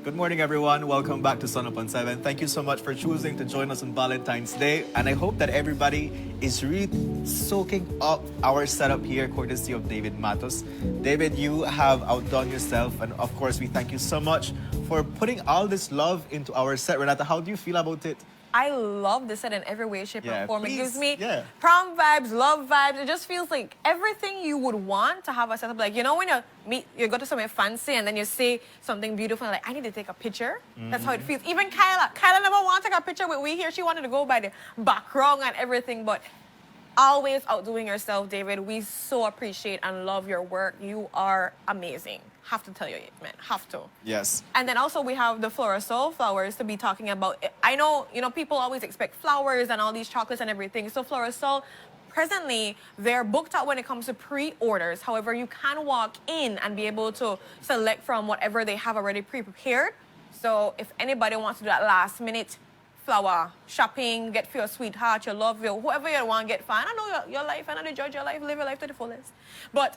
Good morning, everyone. Welcome back to Sun Up on 7. Thank you so much for choosing to join us on Valentine's Day. And I hope that everybody is really soaking up our setup here, courtesy of David Matos. David, you have outdone yourself. And of course, we thank you so much for putting all this love into our set. Renata, how do you feel about it? I love this set in every way, shape, or form. Please. It gives me prom vibes, love vibes. It just feels like everything you would want to have a setup. Like, you know, when you go to somewhere fancy and then you say something beautiful, like, I need to take a picture. That's how it feels. Even Kyla never wanted to take a picture with we here. She wanted to go by the background and everything, but always outdoing yourself, David. We so appreciate and love your work. You are amazing. Have to tell you, man. Have to. Yes. And then also we have the Florasol flowers to be talking about. I know, people always expect flowers and all these chocolates and everything. So Florasol, presently, they're booked out when it comes to pre-orders. However, you can walk in and be able to select from whatever they have already pre-prepared. So if anybody wants to do that last-minute flower shopping, get for your sweetheart, your love, whoever you want, get fine. I know your life, I know to judge your life, live your life to the fullest. But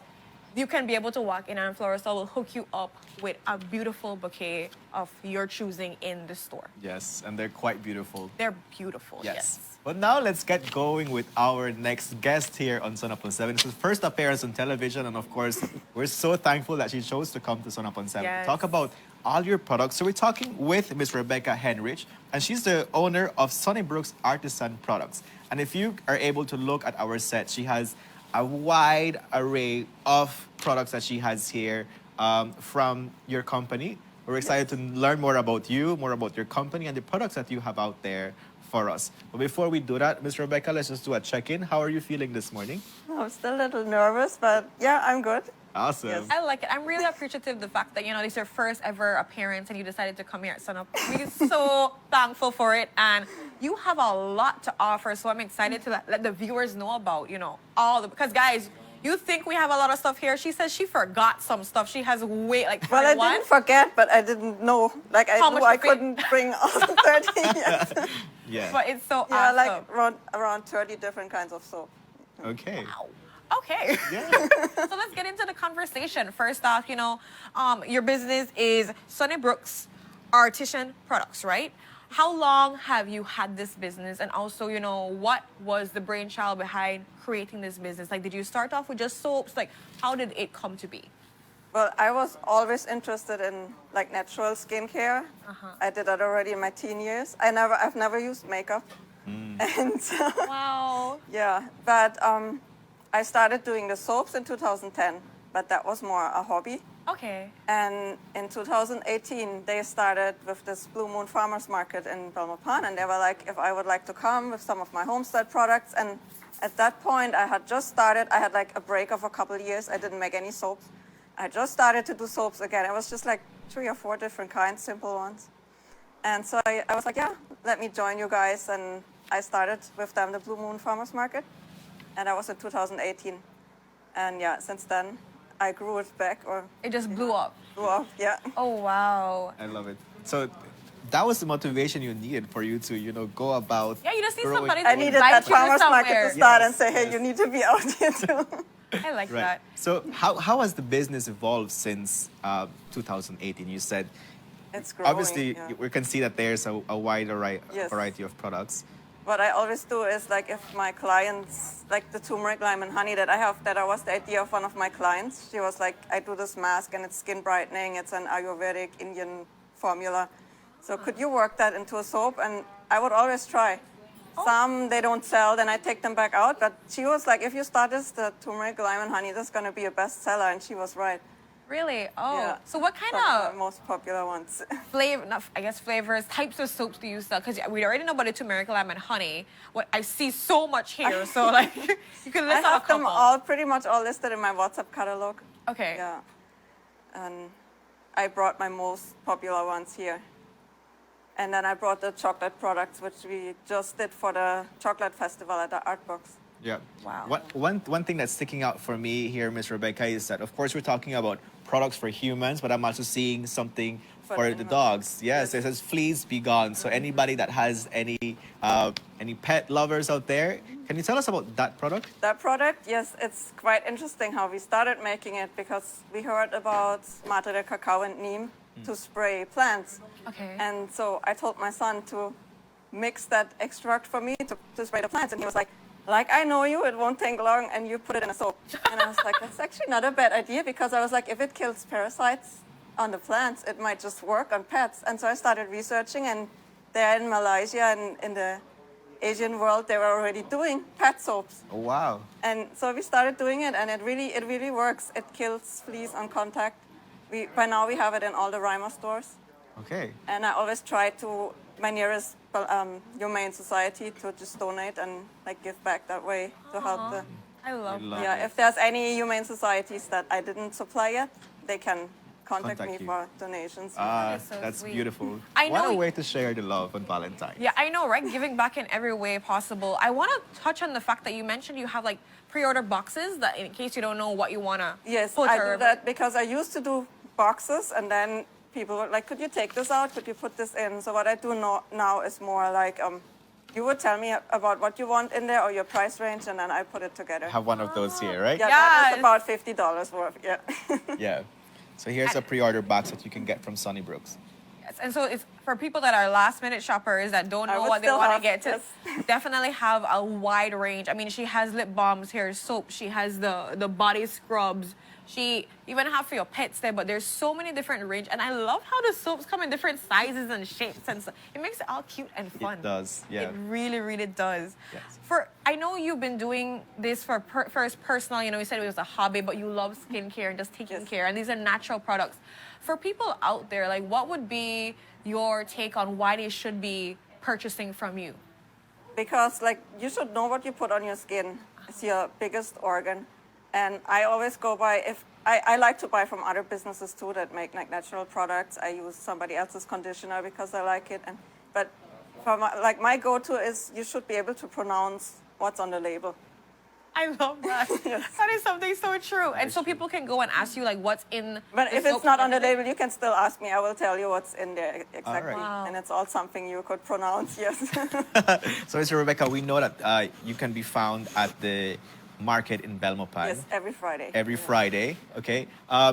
you can be able to walk in and Florasol will hook you up with a beautiful bouquet of your choosing in the store. Yes, and they're quite beautiful. They're beautiful, yes. But now let's get going with our next guest here on Sun Up on 7. It's his first appearance on television, and of course, we're so thankful that she chose to come to Sun Up on 7 to talk about all your products. So we're talking with Miss Rebecca Henrich, and she's the owner of Sunnybrooks Artisan Products. And if you are able to look at our set, she has a wide array of products that she has here from your company. We're excited to learn more about you, more about your company, and the products that you have out there for us. But before we do that, Ms. Rebecca, let's just do a check-in. How are you feeling this morning? I'm still a little nervous, but yeah, I'm good. Awesome. Yes. I like it. I'm really appreciative of the fact that, this is your first ever appearance and you decided to come here at Sunup. We're so thankful for it. And you have a lot to offer, so I'm excited to let the viewers know about, because guys, you think we have a lot of stuff here. She says she forgot some stuff. She has way, like, well, I didn't forget, but I didn't know. Like, I knew I couldn't bring all 30 yet. Yeah. But it's so yeah, awesome. like around 30 different kinds of soap. Okay. Wow. Okay. Yeah. So let's get into the conversation. First off, your business is Sunnybrooks Artisan Products, right? How long have you had this business? And also, what was the brainchild behind creating this business? Like, did you start off with just soaps? Like, how did it come to be? Well, I was always interested in, like, natural skincare. I did that already in my teen years. I've never used makeup. And Wow. yeah, but I started doing the soaps in 2010, but that was more a hobby. Okay. And in 2018, they started with this Blue Moon Farmers Market in Belmopan, and they were like, if I would like to come with some of my homestead products. And at that point, I had just started. I had like a break of a couple of years. I didn't make any soaps. I just started to do soaps again. It was just like 3 or 4 different kinds, simple ones. And so I was like, yeah, let me join you guys. And I started with them, the Blue Moon Farmers Market. And that was in 2018. And yeah, since then, I grew it back. It just blew up. Blew up, yeah. Oh, wow. I love it. So that was the motivation you needed for you to, go about. Yeah, you just need growing. somebody to I needed invite that you farmer's market somewhere. to start Yes, and say, hey, yes. you need to be out here too. I like Right. that. So how has the business evolved since 2018? You said, It's growing. obviously, yeah. we can see that there's a wide Yes. variety of products. What I always do is, like, if my clients, like the turmeric, lime, and honey that I have, that was the idea of one of my clients. She was like, I do this mask and it's skin brightening. It's an Ayurvedic Indian formula. So could you work that into a soap? And I would always try. Some they don't sell, then I take them back out. But she was like, if you start this, the turmeric, lime, and honey, that's going to be a bestseller. And she was right. Really? Oh. Yeah. So what kind Some of the most popular ones. flavors, types of soaps do you sell? Because we already know about the turmeric, lime, and honey. What I see so much here, so like you can I list out a have couple. them all pretty much all listed in my WhatsApp catalog. Okay. Yeah. And I brought my most popular ones here. And then I brought the chocolate products, which we just did for the chocolate festival at the Art Box. Yeah. Wow. One thing that's sticking out for me here, Miss Rebecca, is that, of course, we're talking about products for humans, but I'm also seeing something for the animals. dogs. Yes, it says "Please be gone." So anybody that has any pet lovers out there, can you tell us about that product? That product, yes, it's quite interesting how we started making it, because we heard about Madre de Cacao and Neem, to spray plants. Okay. And so I told my son to mix that extract for me to spray the plants. And he was like, I know you, it won't take long, and you put it in a soap. And I was like, that's actually not a bad idea, because I was like, if it kills parasites on the plants, it might just work on pets. And so I started researching, and there in Malaysia and in the Asian world, they were already doing pet soaps. Oh, wow. And so we started doing it, and it really works. It kills fleas on contact. By now we have it in all the Rima stores. Okay. And I always try to, my nearest humane society, to just donate and like give back that way to help the. I love We love that. Yeah, if there's any humane societies that I didn't supply yet, they can contact me you. for donations. That is so That's sweet. beautiful. I What know a y- way to share the love on Valentine. Yeah, I know, right? Giving back in every way possible. I want to touch on the fact that you mentioned you have like pre-order boxes that in case you don't know what you want to Yes, put I or do that because I used to do boxes, and then people were like, could you take this out? Could you put this in? So what I do now is more like, you would tell me about what you want in there or your price range, and then I put it together. Have one of those here, right? Yeah, that Yes. is about $50 worth, yeah. Yeah. So here's a pre-order box that you can get from Sunnybrooks. Yes, and so it's for people that are last minute shoppers that don't I know would what they still want to have get to this. definitely have a wide range. I mean, she has lip balms, hair soap, she has the body scrubs. She even have for your pets there, but there's so many different range, and I love how the soaps come in different sizes and shapes, and so it makes it all cute and fun. It does, yeah. It really does. Yes. I know you've been doing this for first personal. You know, you said it was a hobby, but you love skincare and just taking Yes. care, and these are natural products. For people out there, like, what would be your take on why they should be purchasing from you? Because like you should know what you put on your skin. It's your biggest organ. And I always go by, if I like to buy from other businesses too that make like natural products. I use somebody else's conditioner because I like it. But for my go-to is you should be able to pronounce what's on the label. I love that. That is something so true. And so people can go and ask you like what's in. But the if it's soap not on the and label, you can still ask me. I will tell you what's in there exactly. Wow. And it's all something you could pronounce, yes. So, Mr. Rebecca, we know that you can be found at the market in Belmopan. Yes, every Friday. Every Friday, okay?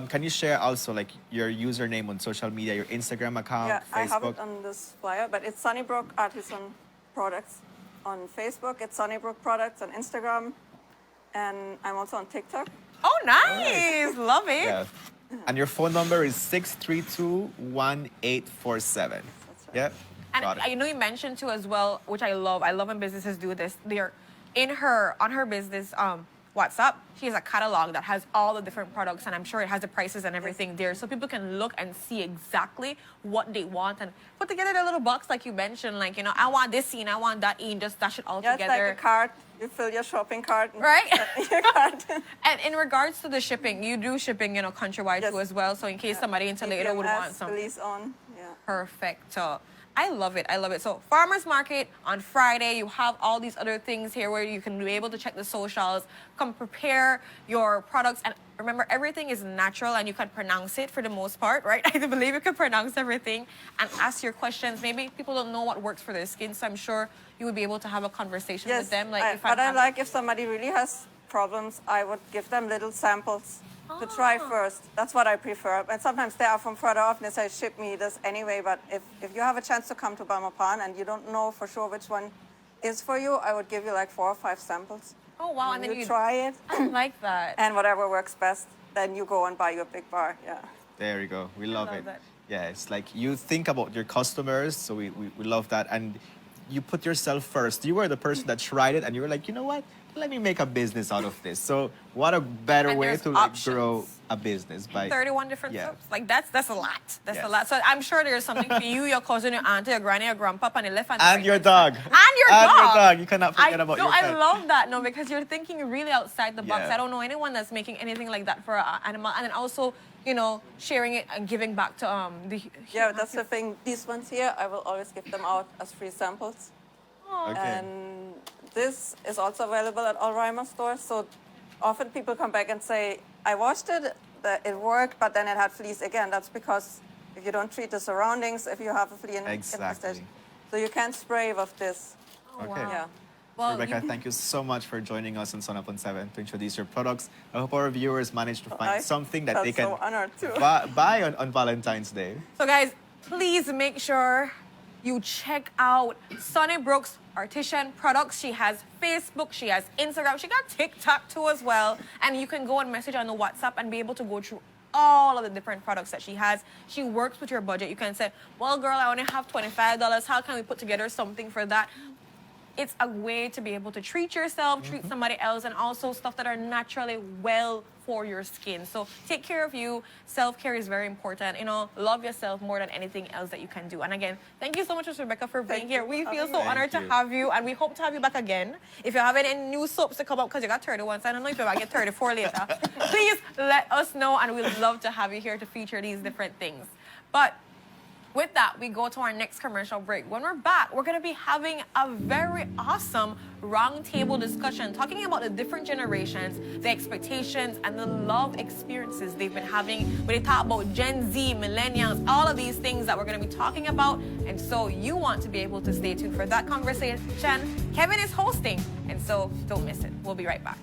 Can you share also like your username on social media, your Instagram account, Yeah, I have Facebook? it on this flyer, but it's Sunnybrook Artisan Products on Facebook. It's Sunnybrook Products on Instagram. And I'm also on TikTok. Oh, nice. Love it. Yeah. And your phone number is 632-1847. Yeah? And Got it. I know you mentioned too as well, which I love. I love when businesses do this. They're on her business WhatsApp. She has a catalog that has all the different products, and I'm sure it has the prices and everything there, so people can look and see exactly what they want and put together their little box, like you mentioned. Like, you know, I want this scene, I want that in, just dash it all Yeah, it's together. like a cart. You fill your shopping cart. And Right? put your cart. And in regards to the shipping, you do shipping, you know, countrywide Yes. too as well. So in case somebody in Toledo would want EPMS, some. Belize on. Yeah. Perfect. I love it. I love it. So farmers market on Friday. You have all these other things here where you can be able to check the socials, come prepare your products, and remember everything is natural and you can pronounce it for the most part, right? I believe you can pronounce everything and ask your questions. Maybe people don't know what works for their skin, so I'm sure you would be able to have a conversation Yes, with them. Like but I like if somebody really has problems, I would give them little samples to try first. That's what I prefer. And sometimes they are from further off and they say, ship me this anyway. But if you have a chance to come to Balmapan and you don't know for sure which one is for you, I would give you like 4 or 5 samples. Oh wow! And then you try it, I like that. and whatever works best, then you go and buy your big bar. Yeah. There you go. We love love it. that. Yeah, it's like you think about your customers, so we love that. And you put yourself first. You were the person that tried it, and you were like, you know what? Let me make a business out of this. So what a better And way there's to like options. grow a business by 31 different Yeah. soaps. Like that's a lot. That's Yes. a lot. So I'm sure there's something for you, your cousin, your auntie, your granny, your grandpa, and your left hand. and your dog. And your dog. You cannot forget about your I pet. love that, no, because you're thinking really outside the box. Yeah. I don't know anyone that's making anything like that for an animal. And then also, you know, sharing it and giving back to the Yeah, that's the thing. These ones here, I will always give them out as free samples. Okay. And this is also available at all Rima stores. So often people come back and say, I washed it, it worked, but then it had fleas again. That's because if you don't treat the surroundings, if you have a flea Exactly. infestation. So you can spray with this. Oh, Okay. wow. Yeah. Well, Rebecca, thank you so much for joining us on Sun Up on 7 to introduce your products. I hope our viewers managed to find something that they can so honored too. buy on Valentine's Day. So guys, please make sure you check out Sunnybrooks Artisan products. She has Facebook, she has Instagram, she got TikTok too as well. And you can go and message on the WhatsApp and be able to go through all of the different products that she has. She works with your budget. You can say, well, girl, I only have $25. How can we put together something for that? It's a way to be able to treat yourself, treat somebody else, and also stuff that are naturally well for your skin. So take care of you. Self-care is very important. You know, love yourself more than anything else that you can do. And again, thank you so much, Rebecca, for being here. We feel so honored to have you, and we hope to have you back again. If you have any new soaps to come up, because you got 30 once, I don't know if you're going to get 34 later, please let us know, and we'd love to have you here to feature these different things. But with that, we go to our next commercial break. When we're back, we're going to be having a very awesome roundtable discussion talking about the different generations, the expectations, and the love experiences they've been having. When they talk about Gen Z, millennials, all of these things that we're going to be talking about. And so you want to be able to stay tuned for that conversation. Kevin is hosting, and so don't miss it. We'll be right back.